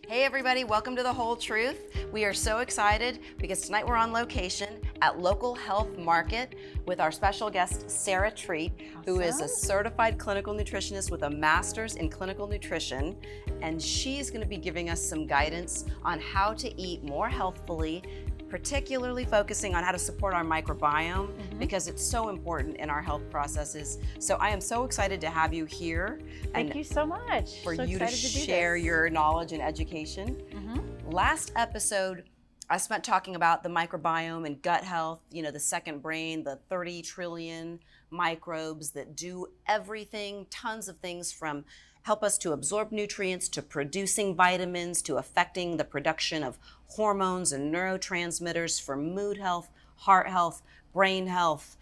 Hey everybody, welcome to The Whole Truth. We are so excited because tonight we're on location at Local Health Market with our special guest, Sarah Treat, who is a certified clinical nutritionist with a master's in clinical nutrition. And she's gonna be giving us some guidance on how to eat more healthfully, particularly focusing on how to support our microbiome because it's so important in our health processes. So I am so excited to have you here. Thank you so much. For so you to excited to do share this. your knowledge and education. Last episode, I spent talking about the microbiome and gut health, the second brain, the 30 trillion microbes that do everything, tons of things from help us to absorb nutrients, to producing vitamins, to affecting the production of hormones and neurotransmitters for mood health, heart health, brain health.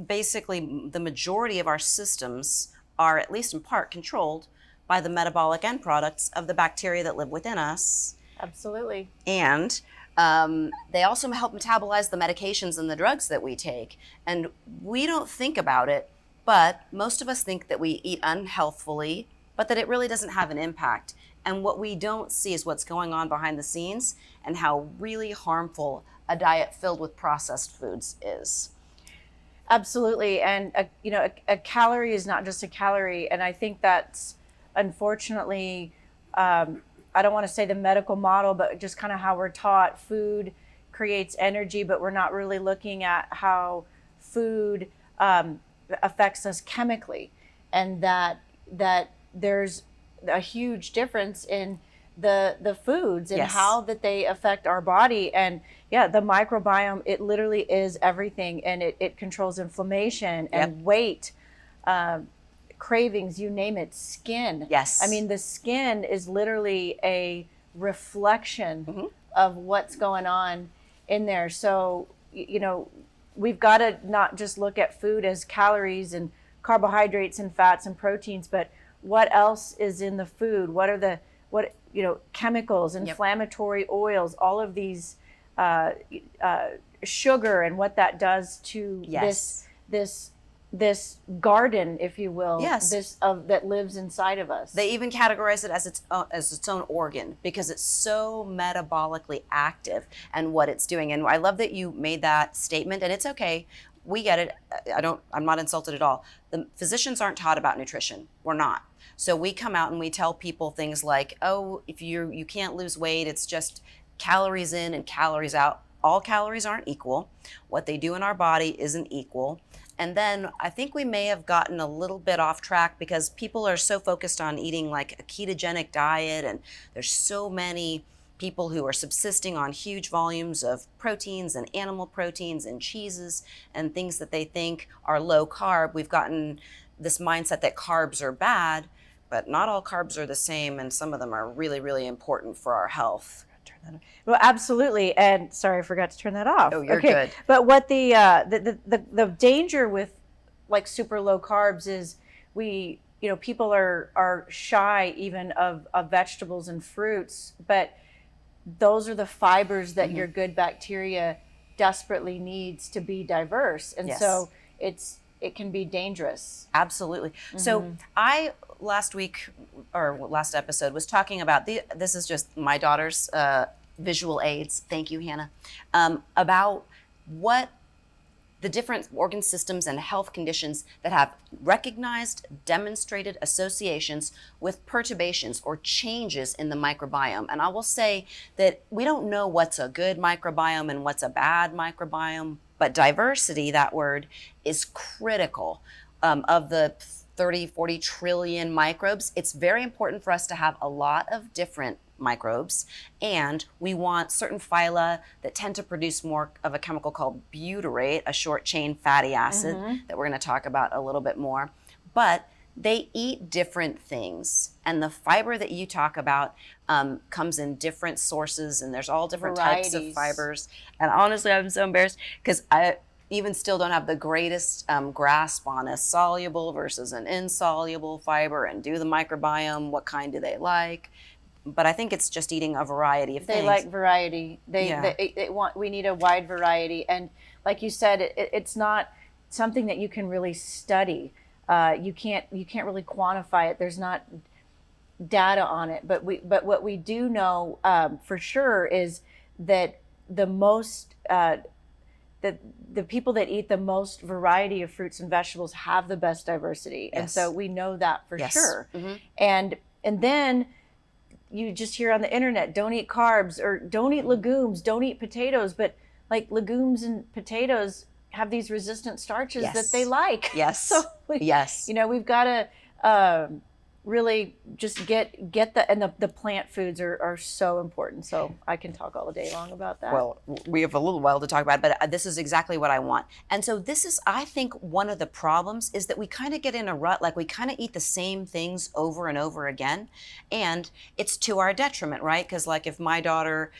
Basically, the majority of our systems are, at least in part, controlled by the metabolic end products of the bacteria that live within us. Absolutely. And they also help metabolize the medications and the drugs that we take. And we don't think about it, but most of us think that we eat unhealthfully, but that it really doesn't have an impact. And what we don't see is what's going on behind the scenes and how really harmful a diet filled with processed foods is. Absolutely. And, a calorie is not just a calorie. And I think that's unfortunately, I don't want to say the medical model, but just kind of how we're taught. Food creates energy, but we're not really looking at how food affects us chemically, and that there's a huge difference in the foods and how that they affect our body. And the microbiome, it literally is everything, and it controls inflammation and weight, cravings, you name it, skin. Yes. I mean, the skin is literally a reflection of what's going on in there. So, we've got to not just look at food as calories and carbohydrates and fats and proteins, but what else is in the food? What are chemicals, inflammatory oils, all of these, sugar, and what that does to this garden, if you will, that lives inside of us. They even categorize it as its own organ because it's so metabolically active and what it's doing. And I love that you made that statement, and it's okay. We get it. I'm not insulted at all. The physicians aren't taught about nutrition. We're not. So we come out and we tell people things like, oh, if you can't lose weight, it's just calories in and calories out. All calories aren't equal. What they do in our body isn't equal. And then I think we may have gotten a little bit off track because people are so focused on eating like a ketogenic diet, and there's so many people who are subsisting on huge volumes of proteins and animal proteins and cheeses and things that they think are low carb. We've gotten this mindset that carbs are bad, but not all carbs are the same, and some of them are really, really important for our health. Well, absolutely. And sorry, I forgot to turn that off. Oh, you're good. But what the danger with like super low carbs is people are shy even of vegetables and fruits, but those are the fibers that your good bacteria desperately needs to be diverse. And so it can be dangerous. Absolutely. So I last episode was talking about this is just my daughter's visual aids. Thank you, Hannah. About what the different organ systems and health conditions that have recognized, demonstrated associations with perturbations or changes in the microbiome. And I will say that we don't know what's a good microbiome and what's a bad microbiome, but diversity, that word, is critical. Of the 30, 40 trillion microbes, it's very important for us to have a lot of different microbes, and we want certain phyla that tend to produce more of a chemical called butyrate, a short chain fatty acid that we're going to talk about a little bit more. But they eat different things, and the fiber that you talk about comes in different sources, and there's all different types of fibers. And honestly, I'm so embarrassed because I even still don't have the greatest grasp on a soluble versus an insoluble fiber, and do the microbiome, what kind do they like? But I think it's just eating a variety of things. They like variety. We need a wide variety. And like you said, it's not something that you can really study. You can't really quantify it. There's not data on it, but what we do know for sure is that the most the people that eat the most variety of fruits and vegetables have the best diversity. Yes. And so we know that for Yes. sure. Mm-hmm. And then you just hear on the internet, don't eat carbs or don't eat legumes, don't eat potatoes, but like legumes and potatoes have these resistant starches Yes. that they like. Yes. So yes. you know, we've got to really just get and the plant foods are so important. So I can talk all the day long about that. Well, we have a little while to talk about it, but this is exactly what I want. And so this is, I think, one of the problems is that we kind of get in a rut, like we kind of eat the same things over and over again. And it's to our detriment, right? Because like if my daughter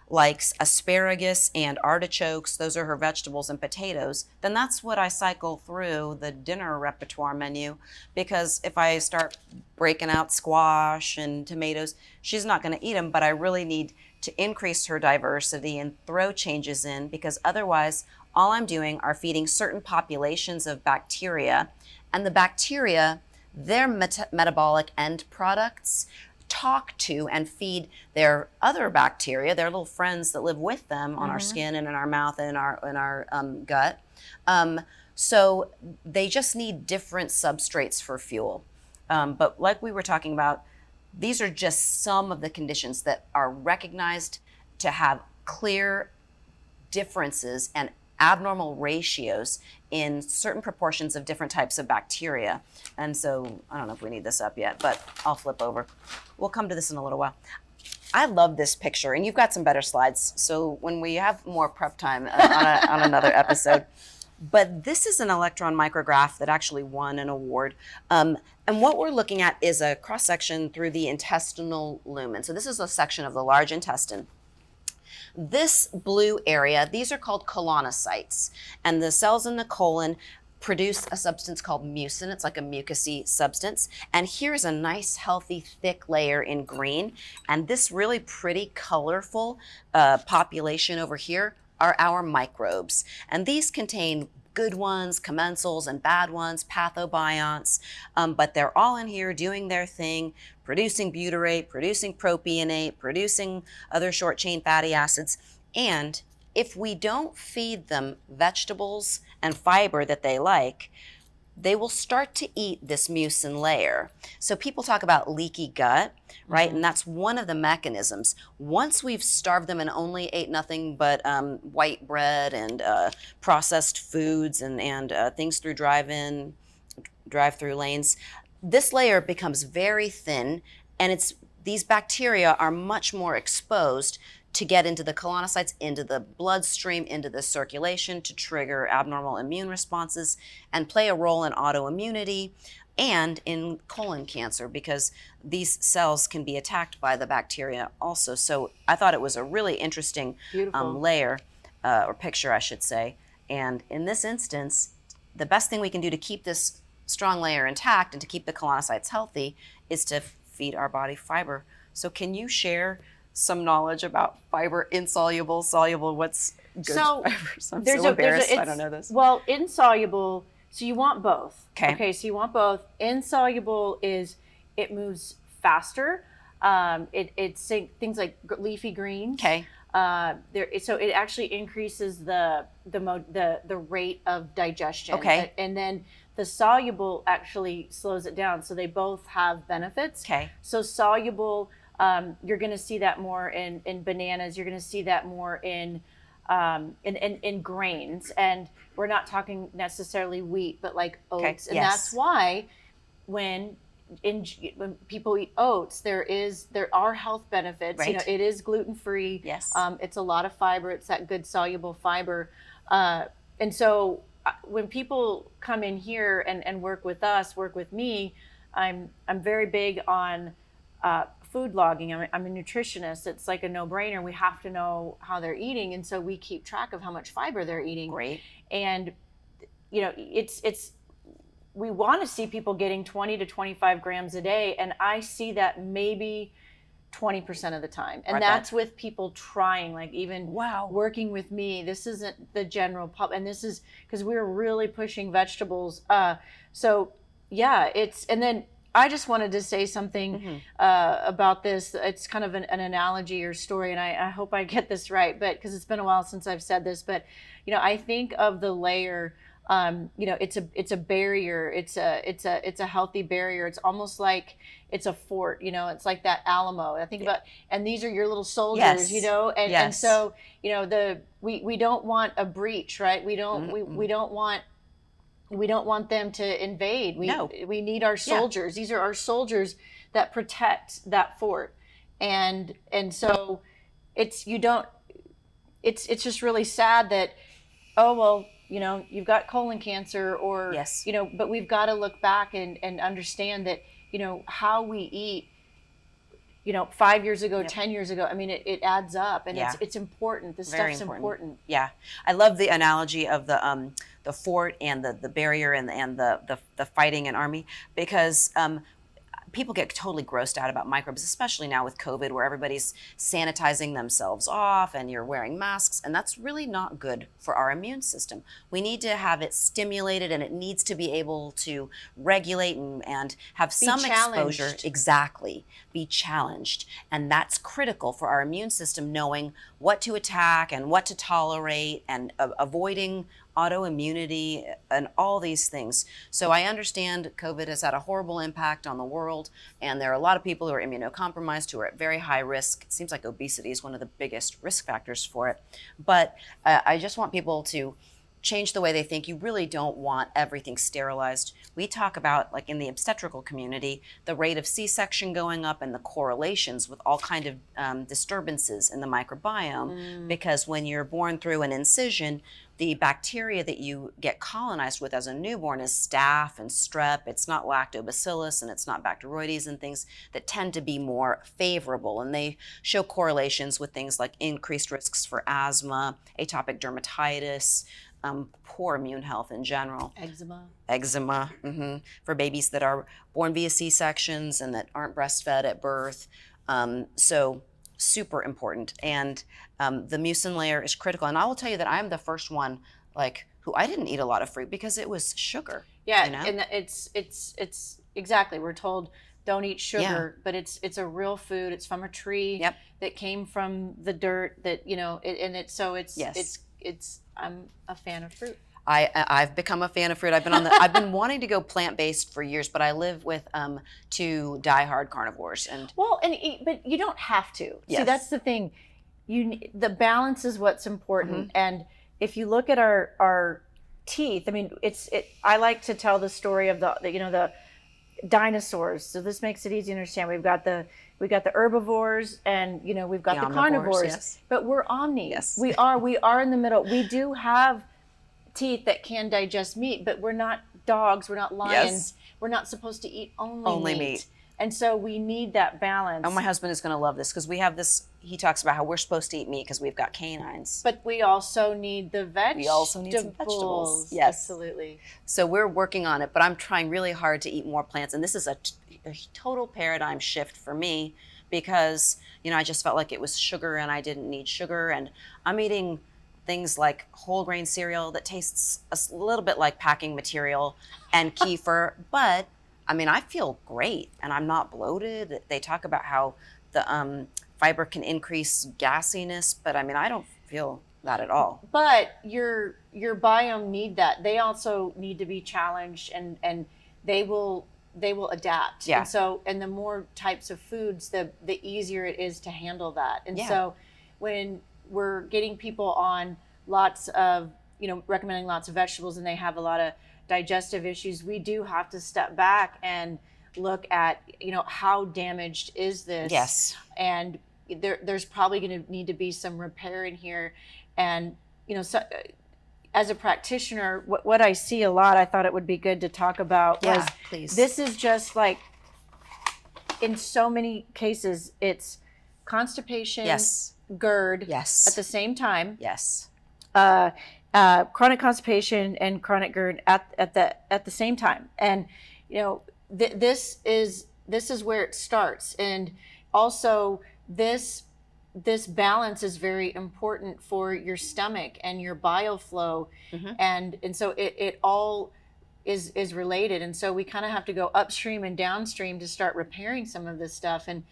likes asparagus and artichokes, those are her vegetables, and potatoes, then that's what I cycle through the dinner repertoire menu. Because if I start breaking out squash and tomatoes, she's not going to eat them, but I really need to increase her diversity and throw changes in, because otherwise all I'm doing are feeding certain populations of bacteria, and the bacteria, their metabolic end products talk to and feed their other bacteria, their little friends that live with them on our skin and in our mouth and in our gut. So they just need different substrates for fuel. But like we were talking about, these are just some of the conditions that are recognized to have clear differences and abnormal ratios in certain proportions of different types of bacteria. And so I don't know if we need this up yet, but I'll flip over. We'll come to this in a little while. I love this picture, and you've got some better slides, so when we have more prep time on another episode. But this is an electron micrograph that actually won an award. And what we're looking at is a cross-section through the intestinal lumen. So this is a section of the large intestine. This blue area, these are called colonocytes, and the cells in the colon produce a substance called mucin. It's like a mucousy substance. And here's a nice, healthy, thick layer in green. And this really pretty, colorful population over here are our microbes. And these contain good ones, commensals, and bad ones, pathobionts, but they're all in here doing their thing, producing butyrate, producing propionate, producing other short chain fatty acids. And if we don't feed them vegetables and fiber that they like, they will start to eat this mucin layer. So people talk about leaky gut, right? And that's one of the mechanisms. Once we've starved them and only ate nothing but white bread and processed foods and things through drive-through lanes, this layer becomes very thin, and these bacteria are much more exposed to get into the colonocytes, into the bloodstream, into the circulation, to trigger abnormal immune responses and play a role in autoimmunity and in colon cancer, because these cells can be attacked by the bacteria also. So I thought it was a really interesting layer, or picture, I should say. And in this instance, the best thing we can do to keep this strong layer intact and to keep the colonocytes healthy is to feed our body fiber. So can you share some knowledge about fiber, insoluble, soluble? What's good So fibers? I'm so embarrassed. I don't know this. Well, insoluble, so you want both. Okay. So you want both. Insoluble is, it moves faster. It's things like leafy greens. Okay. So it actually increases the rate of digestion. Okay. And then the soluble actually slows it down. So they both have benefits. Okay. So soluble, you're going to see that more in bananas. You're going to see that more in grains. And we're not talking necessarily wheat, but like oats. Okay. And Yes. that's why when people eat oats, there are health benefits. Right. You know, it is gluten-free. Yes. It's a lot of fiber. It's that good soluble fiber. And so when people come in here and work with me, I'm very big on food logging. I'm a nutritionist. It's like a no-brainer. We have to know how they're eating, and so we keep track of how much fiber they're eating. Great. And you know, we want to see people getting 20 to 25 grams a day, and I see that maybe 20% of the time. And that's with people trying, like even working with me. This isn't the general pub, and this is because we're really pushing vegetables. So yeah, and then I just wanted to say something about this. It's kind of an analogy or story, and I hope I get this right, but because it's been a while since I've said this, but I think of the layer. It's a barrier. It's a healthy barrier. It's almost like it's a fort. It's like that Alamo. I think about, and these are your little soldiers. Yes. And so we don't want a breach, right? We don't want them to invade. We need our soldiers. These are our soldiers that protect that fort. And so it's just really sad that, oh, well, you've got colon cancer or, but we've got to look back and understand that, how we eat, 5 years ago, 10 years ago, I mean, it adds up, and it's important. This Very stuff's important. Yeah. I love the analogy of the fort and the barrier and the fighting and army, because people get totally grossed out about microbes, especially now with COVID, where everybody's sanitizing themselves off and you're wearing masks, and that's really not good for our immune system. We need to have it stimulated, and it needs to be able to regulate and have some exposure. Exactly. Be challenged. And that's critical for our immune system, knowing what to attack and what to tolerate, and avoiding autoimmunity and all these things. So I understand COVID has had a horrible impact on the world, and there are a lot of people who are immunocompromised, who are at very high risk. It seems like obesity is one of the biggest risk factors for it. But I just want people to change the way they think. You really don't want everything sterilized. We talk about, like in the obstetrical community, the rate of C-section going up and the correlations with all kind of disturbances in the microbiome, because when you're born through an incision, the bacteria that you get colonized with as a newborn is staph and strep. It's not lactobacillus, and it's not Bacteroides and things that tend to be more favorable. And they show correlations with things like increased risks for asthma, atopic dermatitis, poor immune health in general. Eczema, for babies that are born via C-sections and that aren't breastfed at birth. So super important. And the mucin layer is critical. And I will tell you that I'm the first one, who I didn't eat a lot of fruit because it was sugar. Yeah, and it's exactly, we're told don't eat sugar, but it's a real food. It's from a tree that came from the dirt that, I'm a fan of fruit. I've become a fan of fruit. I've been wanting to go plant-based for years, but I live with two diehard carnivores, but you don't have to. Yes. See, that's the thing. The balance is what's important. And if you look at our teeth, I mean, I like to tell the story of the dinosaurs. So this makes it easy to understand. We've got the herbivores, and we've got the carnivores. Yes. But we're omni. Yes. We are in the middle. We do have teeth that can digest meat, but we're not dogs, we're not lions. Yes. We're not supposed to eat only meat. And so we need that balance. Oh, my husband is going to love this, because we have this, he talks about how we're supposed to eat meat because we've got canines. But we also need the vegetables. We also need some vegetables. Yes. Absolutely. So we're working on it, but I'm trying really hard to eat more plants. And this is a total paradigm shift for me, because, I just felt like it was sugar and I didn't need sugar. And I'm eating things like whole grain cereal that tastes a little bit like packing material, and kefir, but I feel great and I'm not bloated. They talk about how the fiber can increase gassiness, but I don't feel that at all. But your biome need that. They also need to be challenged, and they will adapt. Yeah. And the more types of foods, the easier it is to handle that. And so when we're getting people on lots of, recommending lots of vegetables, and they have a lot of digestive issues, we do have to step back and look at, how damaged is this? Yes. And there's probably going to need to be some repair in here. And, so as a practitioner, what I see a lot, I thought it would be good to talk about was, please. This is just like, in so many cases, it's constipation, GERD, at the same time. Yes. Chronic constipation and chronic GERD at the same time, and this is where it starts. And also this balance is very important for your stomach and your bile flow, and so it all is related, and so we kind of have to go upstream and downstream to start repairing some of this stuff. And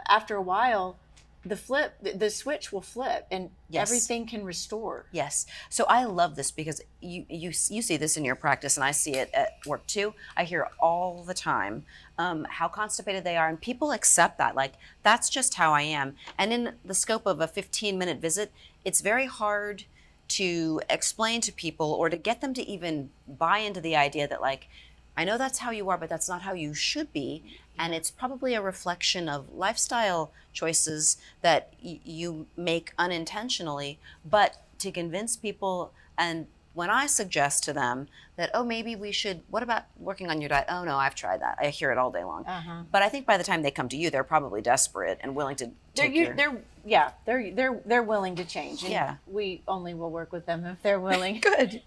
after a while, the switch will flip, and Yes. everything can restore. Yes. So I love this because you see this in your practice, and I see it at work too. I hear all the time how constipated they are, and people accept that. Like, that's just how I am. And in the scope of a 15-minute visit, it's very hard to explain to people or to get them to even buy into the idea that, like, I know that's how you are, but that's not how you should be. And it's probably a reflection of lifestyle choices that you make unintentionally. But to convince people, and when I suggest to them that, oh, maybe we should, what about working on your diet? Oh, no, I've tried that. I hear it all day long. But I think by the time they come to you, they're probably desperate and willing to take They're willing to change. And Yeah. we only will work with them if they're willing. Good.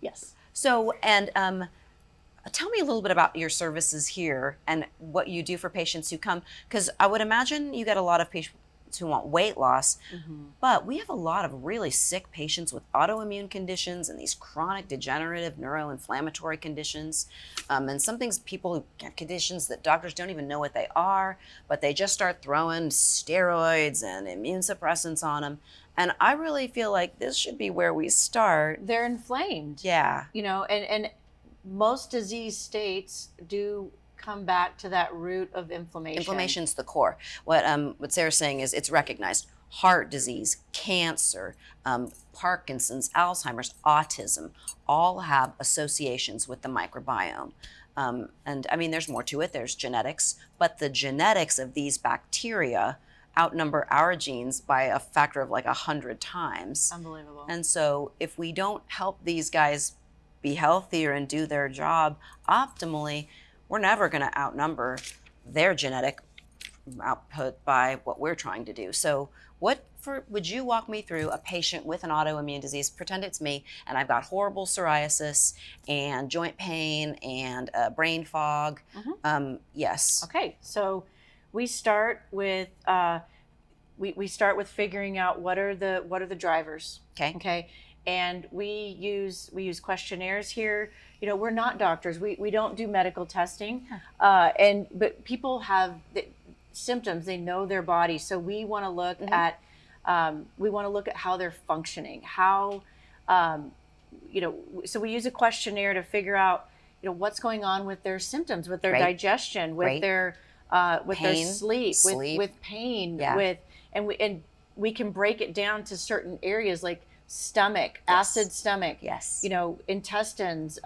Yes. So, and tell me a little bit about your services here and what you do for patients who come, because I would imagine you get a lot of patients who want weight loss, but we have a lot of really sick patients with autoimmune conditions and these chronic degenerative neuroinflammatory conditions. And some things, people who have conditions that doctors don't even know what they are, but they just start throwing steroids and immune suppressants on them. And I really feel like this should be where we start. They're inflamed. Yeah. And most disease states do come back to that root of inflammation. Inflammation's the core. What Sarah's saying is it's recognized. Heart disease, cancer, Parkinson's, Alzheimer's, autism, all have associations with the microbiome. And I mean, there's more to it. There's genetics, but the genetics of these bacteria outnumber our genes by a factor of like 100 times. Unbelievable. And so if we don't help these guys be healthier and do their job optimally, we're never going to outnumber their genetic output by what we're trying to do. So would you walk me through a patient with an autoimmune disease? Pretend it's me, and I've got horrible psoriasis and joint pain and brain fog. Yes. Okay, so we start with we start with figuring out what are the drivers. Okay. And we use questionnaires here. We're not doctors. We don't do medical testing. But people have symptoms. They know their body. So we want to look at how they're functioning. How so we use a questionnaire to figure out what's going on with their symptoms, with their digestion, with their their sleep, with pain, and we can break it down to certain areas like stomach, acid stomach, intestines,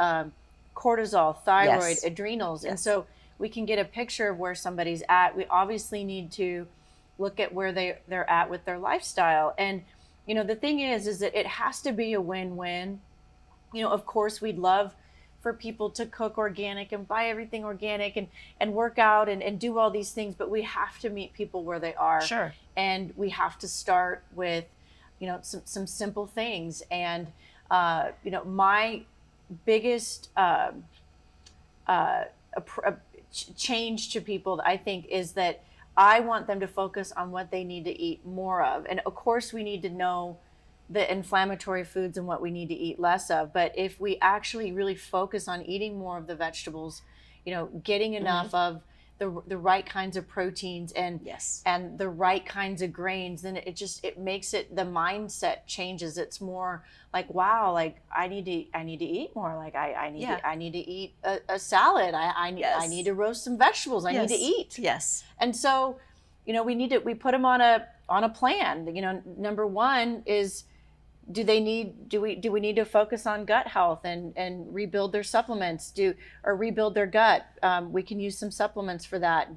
cortisol, thyroid, adrenals. And so we can get a picture of where somebody's at. We obviously need to look at where they're at with their lifestyle. And, the thing is that it has to be a win-win. Of course, we'd love for people to cook organic and buy everything organic and work out and do all these things, but we have to meet people where they are. Sure. And we have to start with some simple things. And my biggest change to people, I think, is that I want them to focus on what they need to eat more of. And of course, we need to know the inflammatory foods and what we need to eat less of. But if we actually really focus on eating more of the vegetables, getting enough of the right kinds of proteins and the right kinds of grains, then it makes it, the mindset changes. It's more like, wow, like I need to eat more. Like I need to eat a salad. I need to roast some vegetables. I need to eat. Yes. And so, we put them on a plan. Number one is, do we need to focus on gut health and rebuild their supplements, or rebuild their gut? We can use some supplements for that.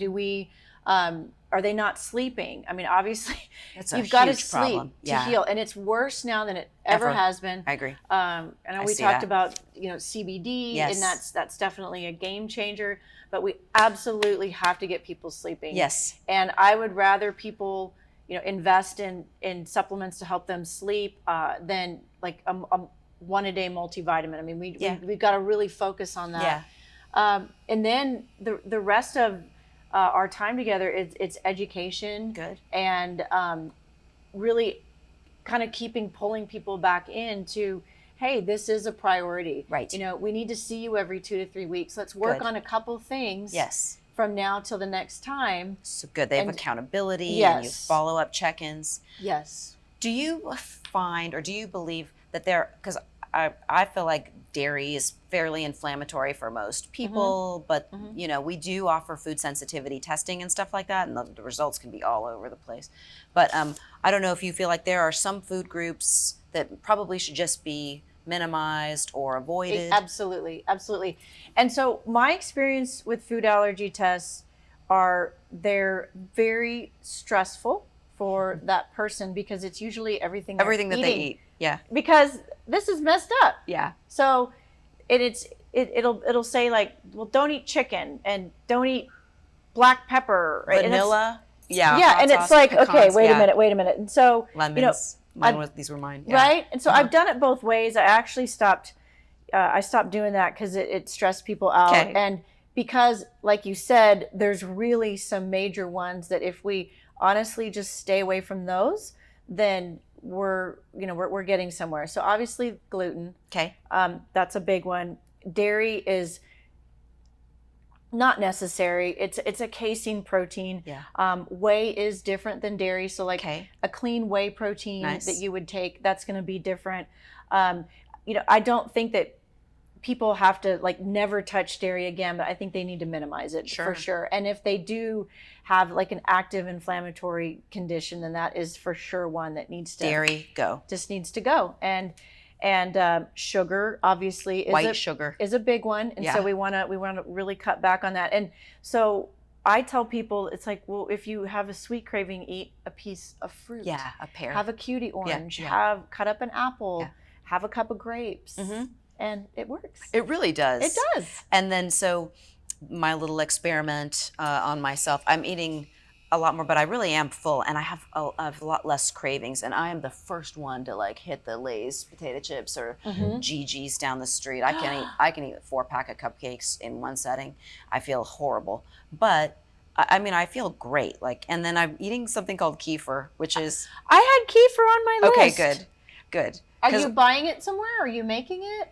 Are they not sleeping? I mean, obviously, you've got to sleep to heal, and it's worse now than it ever has been. I agree. I know we talked about CBD, and that's definitely a game changer. But we absolutely have to get people sleeping. Yes. And I would rather people invest in supplements to help them sleep than like a one a day multivitamin. I mean, we've got to really focus on that. And then the rest of our time together, it's education. Good. And really kind of pulling people back into, hey, this is a priority. Right. You know, we need to see you every 2 to 3 weeks. Let's work Good. on a couple things. Yes. From now till the next time. So good. They have And- accountability and you Yes. follow up check-ins. Yes. Do you find or do you believe that because I feel like dairy is fairly inflammatory for most people, but you know, we do offer food sensitivity testing and stuff like that, and the results can be all over the place. But I don't know if you feel like there are some food groups that probably should just be minimized or avoided. Absolutely, absolutely. And so my experience with food allergy tests they're very stressful for that person because it's usually everything that Everything that they eat. Yeah. Because this is messed up. Yeah. So it'll say like, well, don't eat chicken and don't eat black pepper, right? Vanilla. Yeah. Yeah, and it's like, pecans, okay, wait a minute. And so lemons. These were mine. Yeah. Right? And so I've done it both ways. I actually stopped doing that because it stressed people out. Okay. And because, like you said, there's really some major ones that if we honestly just stay away from those, then we're getting somewhere. So obviously gluten. Okay. That's a big one. Dairy is not necessary. It's a casein protein. Yeah. Whey is different than dairy. So like Okay. a clean whey protein Nice. that you would take, that's going to be different. I don't think that people have to like never touch dairy again, but I think they need to minimize it for sure. And if they do have like an active inflammatory condition, then that is for sure one that needs to Dairy, go. just needs to go. And sugar obviously is White sugar. is a big one, and Yeah. so we want to really cut back on that. And so I tell people, it's like, well, if you have a sweet craving, eat a piece of fruit. Yeah, a pear. Have a cutie orange. yeah. Cut up an apple. Yeah. Have a cup of grapes, Mhm. and it works. It really does. It does. And then so my little experiment on myself, I'm eating a lot more, but I really am full, and I have a lot less cravings. And I am the first one to like hit the Lay's potato chips or GG's down the street. I can eat a 4-pack of cupcakes in one setting. I feel horrible, but I mean I feel great. Like, and then I'm eating something called kefir, which is I had kefir on my list. okay. Good. Are 'Cause you buying it somewhere? Are you making it?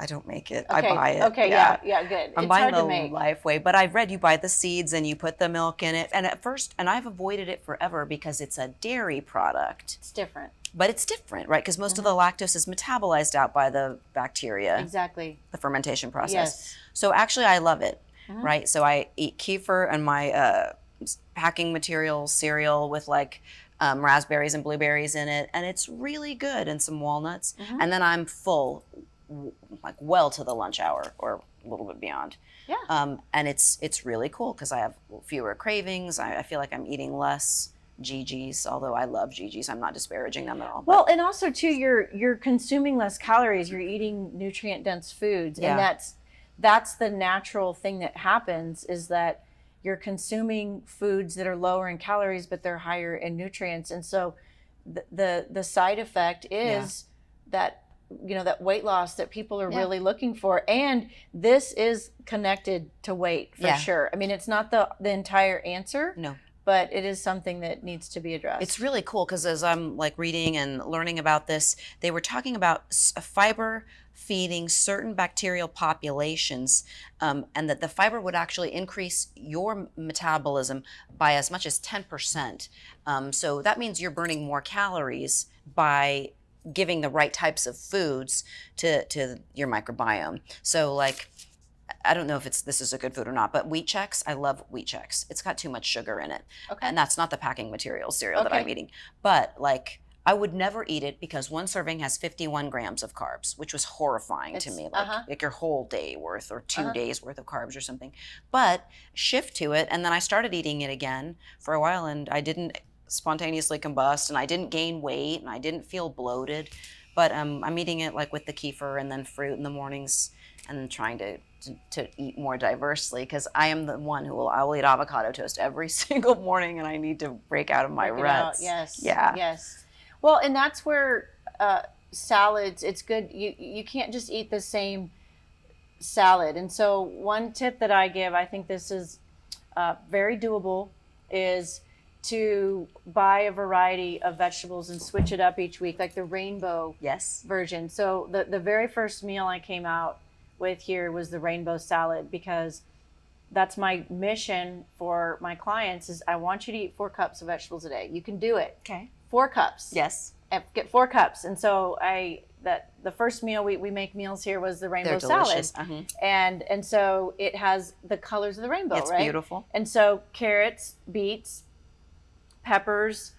I don't make it. Okay. I buy it. Okay. Yeah. Good. I'm it's buying hard the to make. Lifeway, but I've read you buy the seeds and you put the milk in it. And at first, and I've avoided it forever because it's a dairy product. It's different. But it's different, right? Because most of the lactose is metabolized out by the bacteria, Exactly. the fermentation process. Yes. So actually, I love it, right? So I eat kefir and my packing material cereal with like raspberries and blueberries in it, and it's really good, and some walnuts. And then I'm full, like well to the lunch hour or a little bit beyond. Yeah. And it's really cool because I have fewer cravings. I feel like I'm eating less GG's, although I love GG's. I'm not disparaging them at all. Well, and also too, you're consuming less calories. You're eating nutrient dense foods, Yeah. and that's the natural thing that happens is that you're consuming foods that are lower in calories, but they're higher in nutrients. And so the side effect is that that weight loss that people are really looking for. And this is connected to weight for sure. I mean, it's not the entire answer. No. But it is something that needs to be addressed. It's really cool because as I'm like reading and learning about this, they were talking about fiber feeding certain bacterial populations, and that the fiber would actually increase your metabolism by as much as 10%. So that means you're burning more calories by giving the right types of foods to your microbiome. So like, I don't know if this is a good food or not, but wheat checks, I love wheat checks. It's got too much sugar in it. Okay. And that's not the packing material cereal that Okay. I'm eating. But like, I would never eat it because one serving has 51 grams of carbs, which was horrifying to me. Like your whole day worth or 2 days worth of carbs or something. But shift to it, and then I started eating it again for a while, and I didn't spontaneously combust, and I didn't gain weight, and I didn't feel bloated. But I'm eating it like with the kefir and then fruit in the mornings, and trying to eat more diversely, because I am the one I will eat avocado toast every single morning, and I need to break out of my Break it out. ruts. Yes. Yeah. Yes. Well, and that's where salads. It's good. You can't just eat the same salad. And so one tip that I give, I think this is very doable, is to buy a variety of vegetables and switch it up each week, like the rainbow Yes. version. So the very first meal I came out with here was the rainbow salad, because that's my mission for my clients is I want you to eat 4 cups of vegetables a day. You can do it. Okay. 4 cups. Yes. Get 4 cups. And so the first meal we make meals here was the rainbow They're salad. delicious. And so it has the colors of the rainbow, It's right? beautiful. And so carrots, beets, peppers,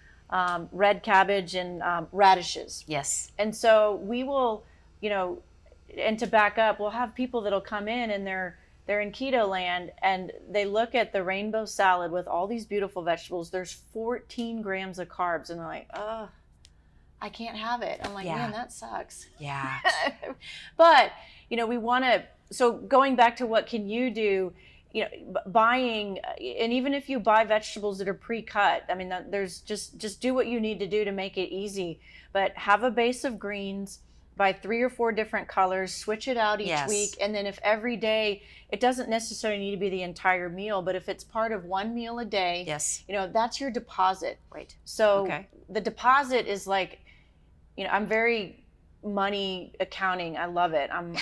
red cabbage, and radishes. Yes. And so we will, and to back up, we'll have people that'll come in and they're in keto land and they look at the rainbow salad with all these beautiful vegetables. There's 14 grams of carbs, and they're like, oh, I can't have it. I'm like, Yeah. man, that sucks. Yeah. But, we want to, so going back to what can you do, buying, and even if you buy vegetables that are pre-cut, I mean, there's just do what you need to do to make it easy, but have a base of greens, buy 3 or 4 different colors, switch it out each Yes. week. And then if every day, it doesn't necessarily need to be the entire meal, but if it's part of one meal a day, Yes. that's your deposit. Right. So Okay. the deposit is like, I'm very money accounting. I love it. I'm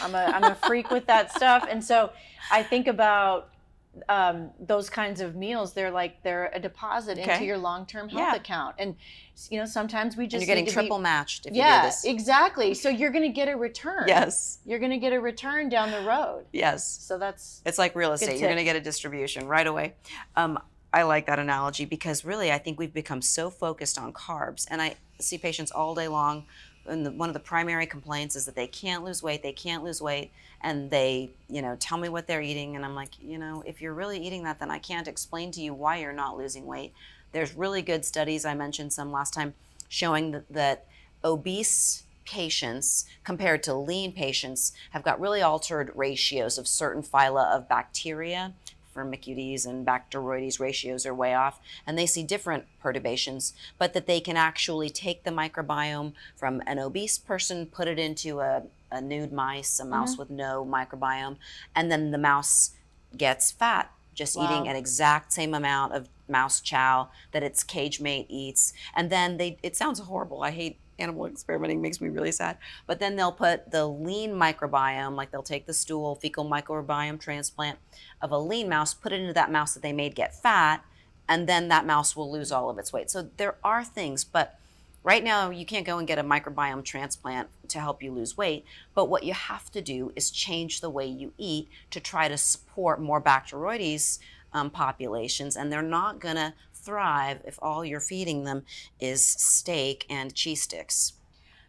a freak with that stuff. And so I think about those kinds of meals. They're a deposit into your long-term health Yeah. account. And sometimes we just And you're getting need to triple matched if you yeah, do this. exactly. So you're going to get a return. Yes. You're going to get a return down the road. Yes. So that's It's like real estate. tip. You're going to get a distribution right away. I like that analogy because really I think we've become so focused on carbs. And I see patients all day long. And one of the primary complaints is that they can't lose weight. And they, tell me what they're eating. And I'm like, if you're really eating that, then I can't explain to you why you're not losing weight. There's really good studies, I mentioned some last time, showing that obese patients compared to lean patients have got really altered ratios of certain phyla of bacteria. Firmicutes and Bacteroides ratios are way off, and they see different perturbations, but that they can actually take the microbiome from an obese person, put it into a nude mice, a mouse with no microbiome, and then the mouse gets fat, just eating an exact same amount of mouse chow that its cage mate eats. And then it sounds horrible. I hate animal experimenting, makes me really sad. But then they'll put the lean microbiome, like they'll take the stool, fecal microbiome transplant of a lean mouse, put it into that mouse that they made get fat, and then that mouse will lose all of its weight. So there are things, but right now you can't go and get a microbiome transplant to help you lose weight. But what you have to do is change the way you eat to try to support more Bacteroides populations, and they're not gonna thrive if all you're feeding them is steak and cheese sticks.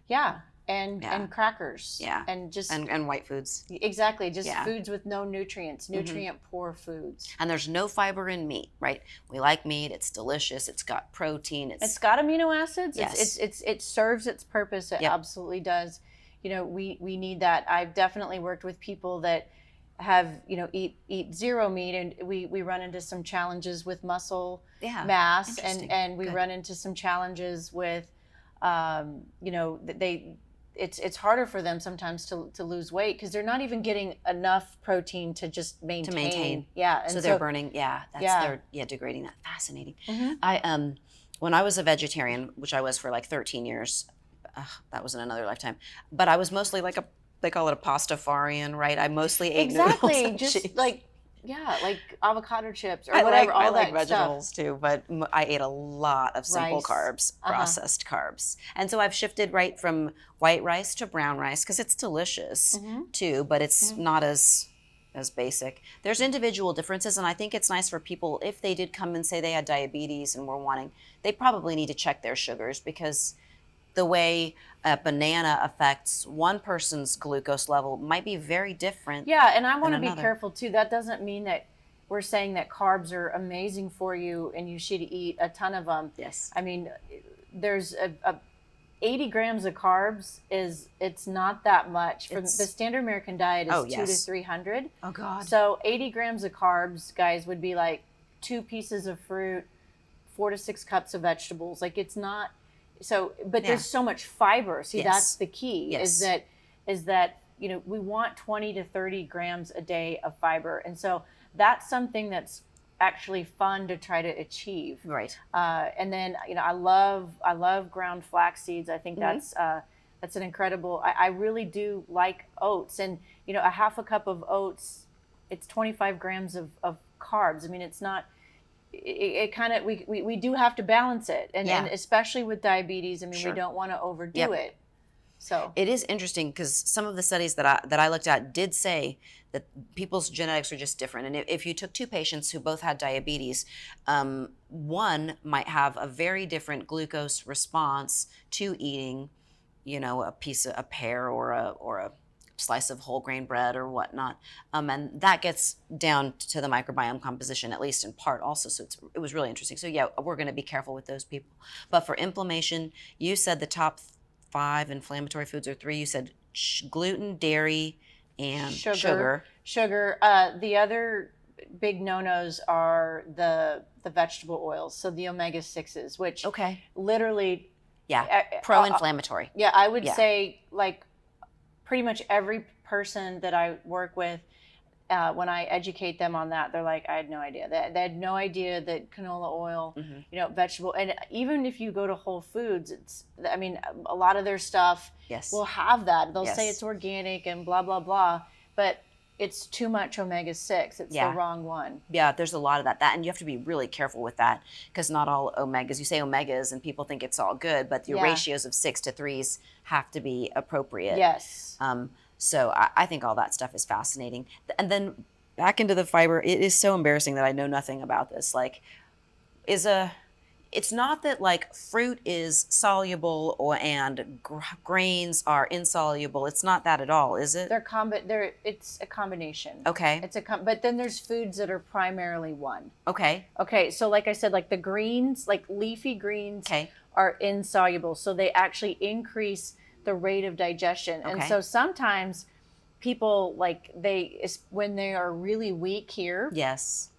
Yeah. And crackers. Yeah. And just and white foods. exactly, just Yeah. foods with no nutrients, nutrient poor foods. And there's no fiber in meat, right? We like meat, it's delicious, it's got protein, It's got amino acids. Yes. It serves its purpose. It Yep. absolutely does. We need that. I've definitely worked with people that have, eat zero meat, and we run into some challenges with muscle mass, Interesting. and we Good. run into some challenges with it's harder for them sometimes to lose weight because they're not even getting enough protein to just maintain. Yeah. And So they're burning, they're degrading that. Fascinating. Mhm. I when I was a vegetarian, which I was for like 13 years, that was in another lifetime, but I was mostly like they call it a pastafarian, right? I mostly ate exactly, noodles and just cheese. like avocado chips or I whatever. I all like that stuff. vegetables too, but I ate a lot of simple Rice. carbs, Uh-huh. processed carbs. And so I've shifted right from white rice to brown rice because it's delicious Mhm. too, but it's not as basic. There's individual differences, and I think it's nice for people if they did come and say they had diabetes and were wanting, they probably need to check their sugars because the way a banana affects one person's glucose level might be very different. Yeah, and I want to than be another. careful too. That doesn't mean that we're saying that carbs are amazing for you and you should eat a ton of them. Yes. I mean, there's a 80 grams of carbs it's not that much. For the standard American diet is 200 to 300. Oh God. So 80 grams of carbs, guys, would be like 2 pieces of fruit, 4 to 6 cups of vegetables. Like it's not. So, but there's so much fiber. See, that's the key. Yes. Is that we want 20 to 30 grams a day of fiber, and so that's something that's actually fun to try to achieve. Right. And then, I love ground flax seeds. I think that's an incredible. I really do like oats, and a half a cup of oats, it's 25 grams of carbs. I mean, it's not. It kind of we do have to balance it, and especially with diabetes. I mean, we don't want to overdo it. So it is interesting because some of the studies that I looked at did say that people's genetics are just different. And if you took two patients who both had diabetes, one might have a very different glucose response to eating, a pear or a slice of whole grain bread or whatnot, and that gets down to the microbiome composition, at least in part also. So it was really interesting. So yeah, we're going to be careful with those people. But for inflammation, you said the top 5 inflammatory foods or 3. You said gluten, dairy, and sugar. The other big no-nos are the vegetable oils, so the omega-6s, which literally pro-inflammatory. I would say, like, pretty much every person that I work with, when I educate them on that, they're like, I had no idea. They had no idea that canola oil, vegetable, and even if you go to Whole Foods, a lot of their stuff will have that. They'll say it's organic and blah, blah, blah, but it's too much omega-6. It's the wrong one. Yeah, there's a lot of that. And you have to be really careful with that because not all omegas, you say omegas and people think it's all good, but your ratios of 6 to 3s have to be appropriate. Yes. So I think all that stuff is fascinating. And then back into the fiber, it is so embarrassing that I know nothing about this. Like, it's not that like fruit is soluble and grains are insoluble. It's not that at all, is it? It's a combination. Okay. But then there's foods that are primarily one. Okay. Okay. So like I said, like the greens, like leafy greens are insoluble. So they actually increase the rate of digestion. And so sometimes people when they are really weak here. Yes.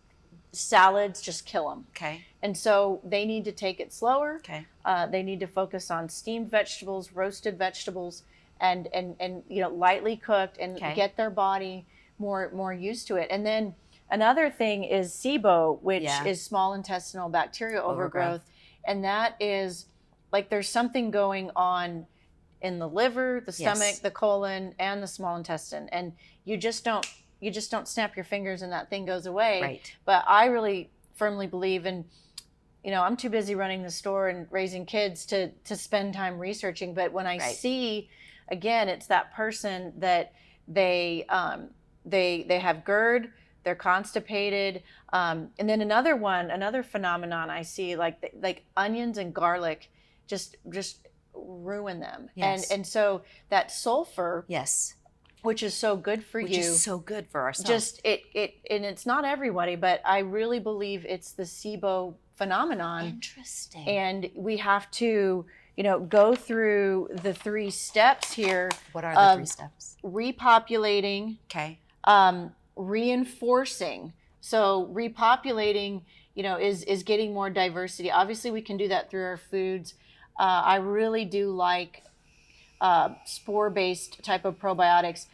Salads just kill them. Okay. And so they need to take it slower. Okay. They need to focus on steamed vegetables, roasted vegetables, and lightly cooked, and get their body more used to it. And then another thing is SIBO, which is small intestinal bacterial overgrowth, and that is like there's something going on in the liver, the stomach, the colon, and the small intestine, and you just don't snap your fingers and that thing goes away. Right. But I really firmly believe in, I'm too busy running the store and raising kids to spend time researching. But when I see, again, it's that person that they have GERD, they're constipated, and then another phenomenon I see, like onions and garlic, just ruin them. Yes. And so that sulfur. Yes. Which is so good for you. Which is so good for ourselves. Just and it's not everybody, but I really believe it's the SIBO phenomenon. Interesting. And we have to, go through the 3 steps here. What are the 3 steps? Repopulating. Okay. Reinforcing. So repopulating, is getting more diversity. Obviously, we can do that through our foods. I really do like spore-based type of probiotics.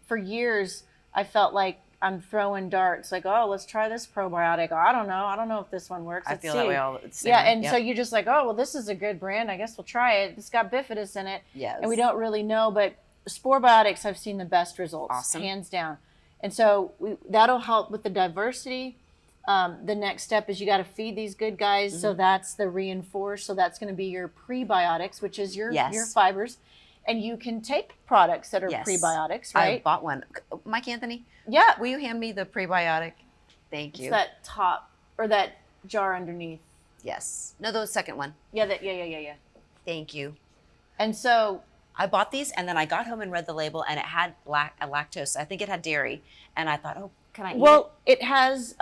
For years, I felt like I'm throwing darts, like, oh, let's try this probiotic. Oh, I don't know if this one works. I feel that way all the time. Yeah, and so you're just like, oh, well, this is a good brand. I guess we'll try it. It's got bifidus in it. Yes. And we don't really know, but spore biotics, I've seen the best results, awesome, hands down. And so that'll help with the diversity. The next step is you got to feed these good guys. So that's the reinforce. So that's going to be your prebiotics, which is your fibers. And you can take products that are prebiotics, right? I bought one. Mike Anthony? Yeah. Will you hand me the prebiotic? Thank you. It's that top, or that jar underneath. Yes. No, the second one. Yeah. Thank you. And so I bought these, and then I got home and read the label, and it had lactose. I think it had dairy. And I thought, oh, can I eat it? Well, it has...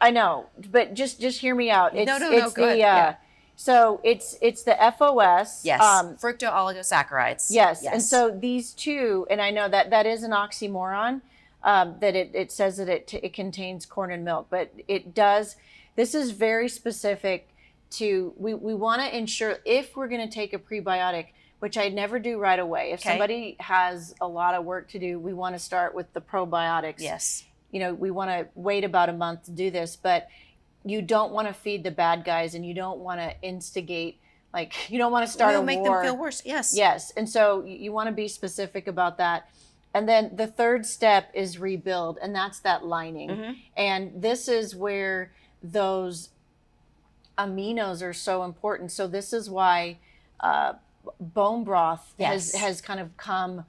I know, but just hear me out. It's, no, go ahead. So it's the FOS. Yes. Fructooligosaccharides. Yes. And so these two, and I know that is an oxymoron, that it says that it contains corn and milk, but it does. This is very specific to, we want to ensure if we're going to take a prebiotic, which I never do right away. If Okay. somebody has a lot of work to do, we want to start with the probiotics. Yes. We want to wait about a month to do this, but you don't want to feed the bad guys, and you don't want to instigate, like, you don't want to start a make war. them feel worse. Yes. Yes. And so you want to be specific about that. And then the third step is rebuild, and that's that lining. And this is where those aminos are so important. So this is why bone broth has kind of come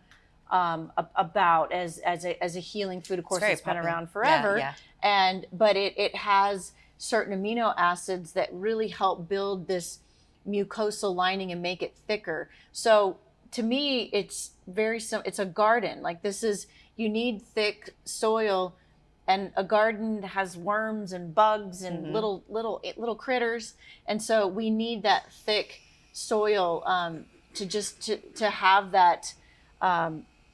about as a healing food. Of course, it's been around forever. But it has certain amino acids that really help build this mucosal lining and make it thicker. So to me, it's very simple. It's a garden. Like, you need thick soil, and a garden has worms and bugs and little critters. And so we need that thick soil to have that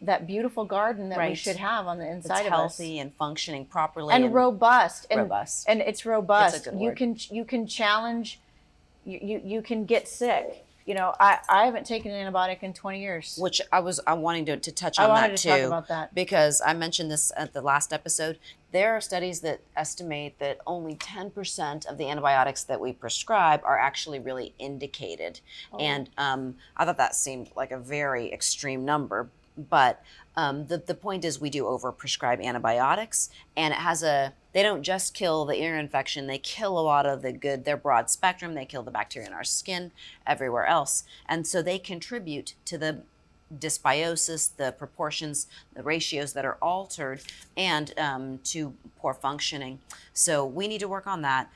that beautiful garden that we should have on the inside of us. Healthy and functioning properly and robust. And it's robust. It's a good word. You can challenge. You can get sick. I haven't taken an antibiotic in 20 years. Which I'm wanting to touch on that too. I wanted to talk about that. Because I mentioned this at the last episode. There are studies that estimate that only 10% of the antibiotics that we prescribe are actually really indicated. And I thought that seemed like a very extreme number. But the point is, we do overprescribe antibiotics, and they don't just kill the ear infection, they kill a lot of they're broad spectrum, they kill the bacteria in our skin, everywhere else. And so they contribute to the dysbiosis, the proportions, the ratios that are altered, and to poor functioning. So we need to work on that.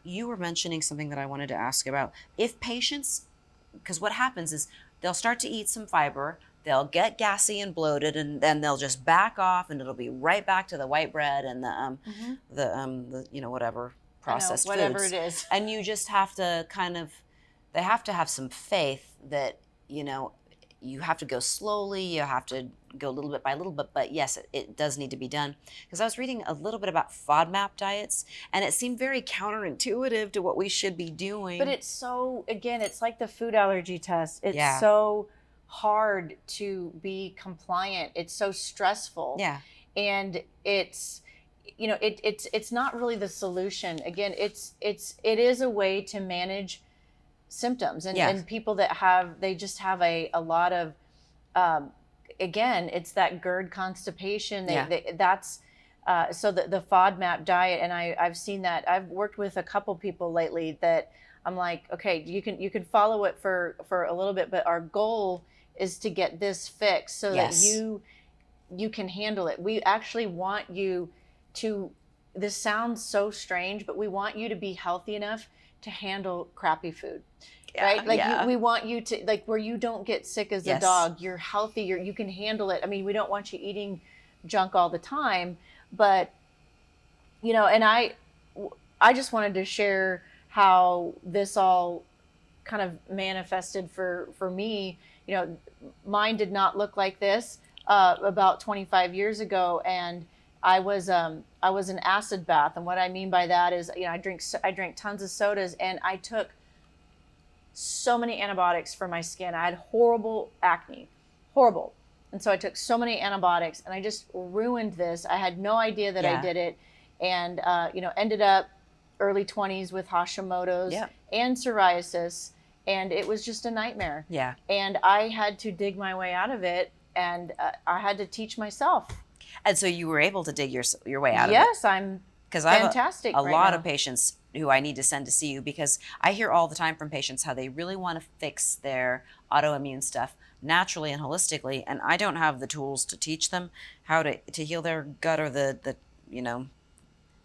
You were mentioning something that I wanted to ask about. If patients, because what happens is they'll start to eat some fiber, they'll get gassy and bloated, and then they'll just back off, and it'll be right back to the white bread and the whatever processed whatever foods. it is. And you just have to they have to have some faith that, you have to go slowly, you have to go little bit by little bit, but yes, it does need to be done. Because I was reading a little bit about FODMAP diets, and it seemed very counterintuitive to what we should be doing. But it's so, again, it's like the food allergy test. It's so hard to be compliant. It's so stressful. And it's it's not really the solution. Again, it is a way to manage symptoms, and people that they just have a lot of again, it's that GERD constipation. That's so the FODMAP diet, and I've seen that. I've worked with a couple people lately that I'm like, okay, you can follow it for a little bit, but our goal is to get this fixed so that you can handle it. We actually want you to, this sounds so strange, but we want you to be healthy enough to handle crappy food. Right? Like we want you to, like, where you don't get sick as a dog, you're healthy, you can handle it. I mean, we don't want you eating junk all the time, but and I just wanted to share how this all kind of manifested for me. Mine did not look like this about 25 years ago, and I was an acid bath, and what I mean by that is, I drank tons of sodas, and I took so many antibiotics for my skin. I had horrible acne, horrible, and so I took so many antibiotics, and I just ruined this. I had no idea that I did it, and ended up early 20s with Hashimoto's and psoriasis. And it was just a nightmare. And I had to dig my way out of it, and I had to teach myself. And so you were able to dig your way out of it. Yes, I'm fantastic. I have a lot of patients who I need to send to see you, because I hear all the time from patients how they really want to fix their autoimmune stuff naturally and holistically, and I don't have the tools to teach them how to heal their gut, or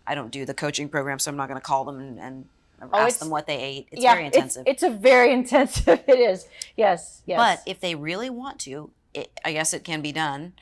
I don't do the coaching program, so I'm not going to call them and ask them what they ate. It's very intensive. It's a very intensive. It is. Yes. But if they really want to, I guess it can be done.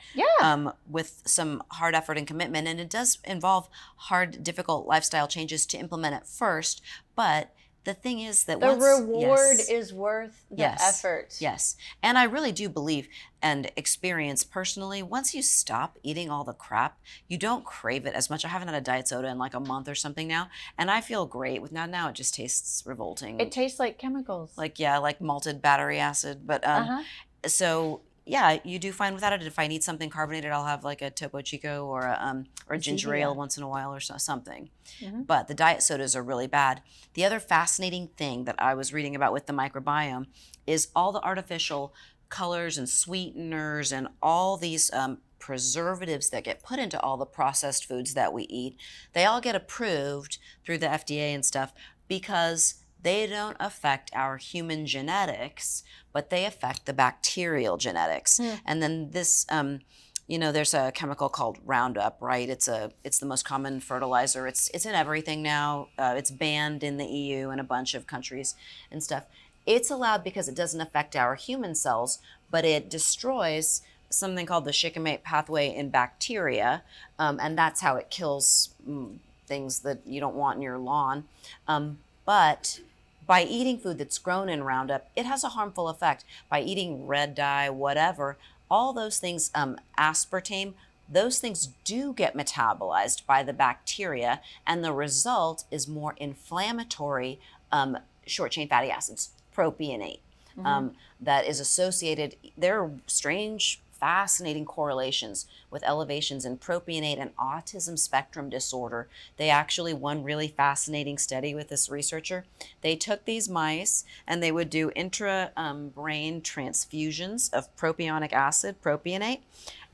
With some hard effort and commitment, and it does involve hard, difficult lifestyle changes to implement at first. But the thing is that The once reward yes, is worth the yes, effort. yes, and I really do believe and experience personally, once you stop eating all the crap, you don't crave it as much. I haven't had a diet soda in like a month or something now, and I feel great with now it just tastes revolting. It tastes like chemicals. Like, yeah, like malted battery acid. But Uh-huh. so yeah, you do fine without it. If I need something carbonated, I'll have like a Topo Chico or a ginger ale Stevia. once in a while or something. Mm-hmm. But the diet sodas are really bad. The other fascinating thing that I was reading about with the microbiome is all the artificial colors and sweeteners and all these preservatives that get put into all the processed foods that we eat. They all get approved through the FDA and stuff because they don't affect our human genetics, but they affect the bacterial genetics. And then this, there's a chemical called Roundup, right? It's the most common fertilizer. It's in everything now. It's banned in the EU and a bunch of countries and stuff. It's allowed because it doesn't affect our human cells, but it destroys something called the shikimate pathway in bacteria, and that's how it kills things that you don't want in your lawn. But by eating food that's grown in Roundup, it has a harmful effect. By eating red dye, whatever, all those things, aspartame, those things do get metabolized by the bacteria, and the result is more inflammatory short chain fatty acids, propionate, that is associated. There are strange, fascinating correlations with elevations in propionate and autism spectrum disorder. They actually, one really fascinating study with this researcher, they took these mice and they would do intra-brain transfusions of propionic acid, propionate,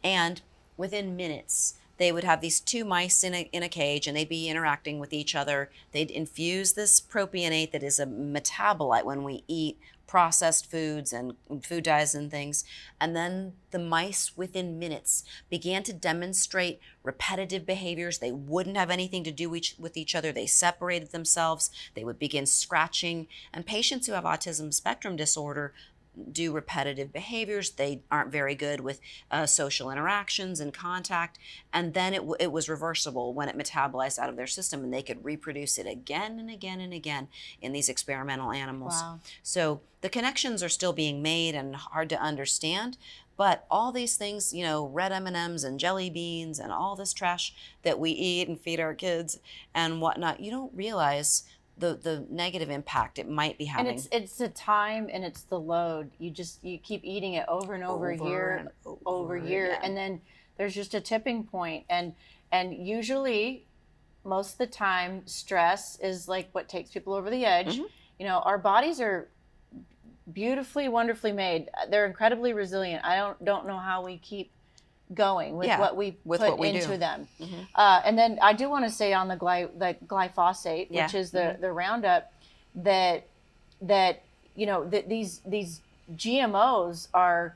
and within minutes, they would have these two mice in a cage and they'd be interacting with each other. They'd infuse this propionate that is a metabolite when we eat processed foods and food dyes and things. And then the mice within minutes began to demonstrate repetitive behaviors. They wouldn't have anything to do with each other. They separated themselves. They would begin scratching. And patients who have autism spectrum disorder do repetitive behaviors. They aren't very good with social interactions and contact. And then it was reversible when it metabolized out of their system, and they could reproduce it again and again and again in these experimental animals. Wow. So the connections are still being made and hard to understand. But all these things, red M&Ms and jelly beans and all this trash that we eat and feed our kids and whatnot, you don't realize the negative impact it might be having. And it's the time and it's the load. You keep eating it over and over, over year, and then there's just a tipping point. And usually, most of the time, stress is like what takes people over the edge. Our bodies are beautifully, wonderfully made. They're incredibly resilient. I don't know how we keep going with what we put into them. And then I do want to say on the glyphosate, which is the Roundup, that these GMOs are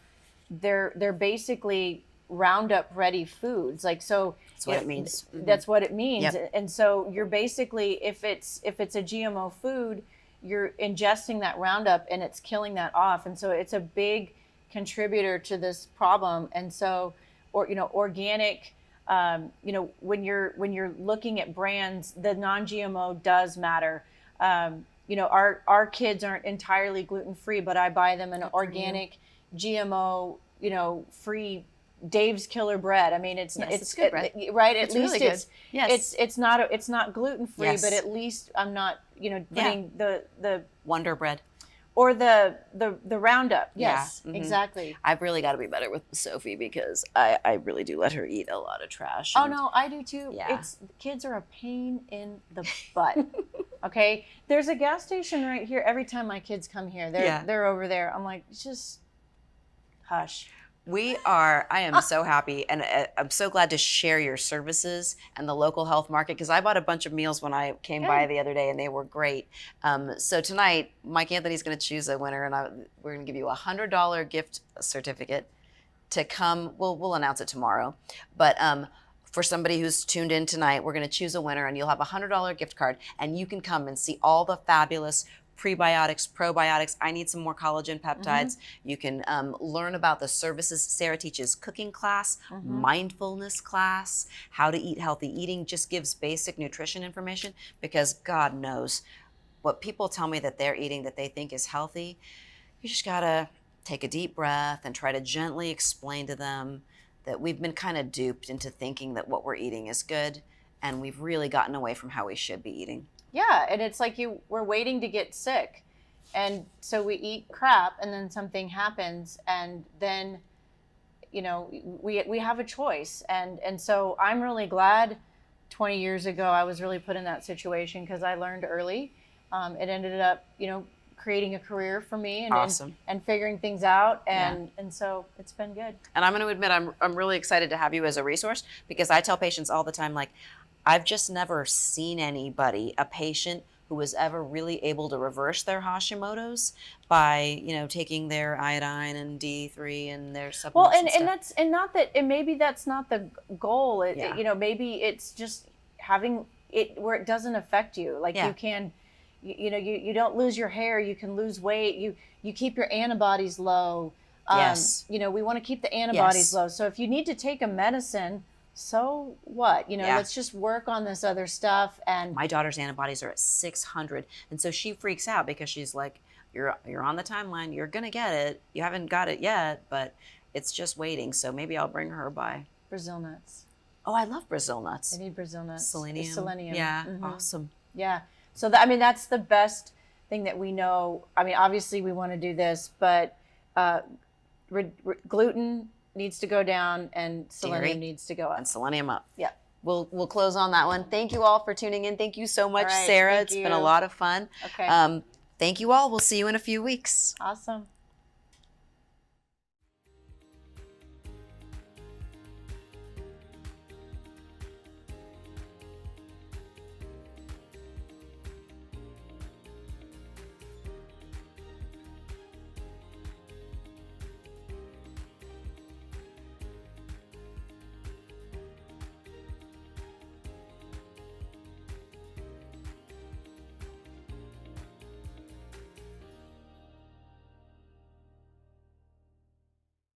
they're basically Roundup ready foods. Like, so that's what it means. That's what it means. Yep. And so you're basically, if it's a GMO food, you're ingesting that Roundup and it's killing that off. And so it's a big contributor to this problem. And so, organic, when you're looking at brands, the non-GMO does matter. Our kids aren't entirely gluten-free, but I buy them an organic GMO, free Dave's Killer Bread. I mean, it's good bread. Right? At It's least really good. Yes. it's not gluten-free, Yes. but at least I'm not, putting the Wonder Bread. or the Roundup. Yes, Yeah. exactly. I've really got to be better with Sophie because I really do let her eat a lot of trash. Oh no, I do too. Yeah. Kids are a pain in the butt. Okay, there's a gas station right here. Every time my kids come here, they're over there. I'm like, just hush. I am so happy, and I'm so glad to share your services and the local health market, because I bought a bunch of meals when I came by the other day, and they were great. So tonight, Mike Anthony's going to choose a winner, and we're going to give you a $100 gift certificate to come. We'll announce it tomorrow, but for somebody who's tuned in tonight, we're going to choose a winner, and you'll have a $100 gift card, and you can come and see all the fabulous prebiotics, probiotics. I need some more collagen peptides. You can learn about the services. Sarah teaches cooking class, mindfulness class, how to eat healthy eating, just gives basic nutrition information, because God knows what people tell me that they're eating that they think is healthy, you just gotta take a deep breath and try to gently explain to them that we've been kind of duped into thinking that what we're eating is good, and we've really gotten away from how we should be eating. Yeah, and it's like we're waiting to get sick. And so we eat crap and then something happens and then we have a choice. And so I'm really glad 20 years ago I was really put in that situation because I learned early. It ended up, creating a career for me and Awesome. and figuring things out and so it's been good. And I'm going to admit I'm really excited to have you as a resource, because I tell patients all the time, like, I've just never seen a patient who was ever really able to reverse their Hashimoto's by, taking their iodine and D3 and their supplements. Well, and not that, and maybe that's not the goal. Maybe it's just having it where it doesn't affect you. Like you can, you don't lose your hair. You can lose weight. You keep your antibodies low. Yes. We want to keep the antibodies Yes. low. So if you need to take a medicine, so what? Let's just work on this other stuff. And my daughter's antibodies are at 600, and so she freaks out because she's like, "You're on the timeline. You're gonna get it. You haven't got it yet, but it's just waiting. So maybe I'll bring her by." Brazil nuts. Oh, I love Brazil nuts. I need Brazil nuts. Selenium. Selenium. Yeah, Mhm. awesome. Yeah. So that's the best thing that we know. I mean, obviously we want to do this, but gluten needs to go down and selenium Dairy. needs to go up. And selenium up. Yeah. We'll close on that one. Thank you all for tuning in. Thank you so much, All right, Sarah. thank It's been a you. lot of fun. Okay. Thank you all. We'll see you in a few weeks. Awesome.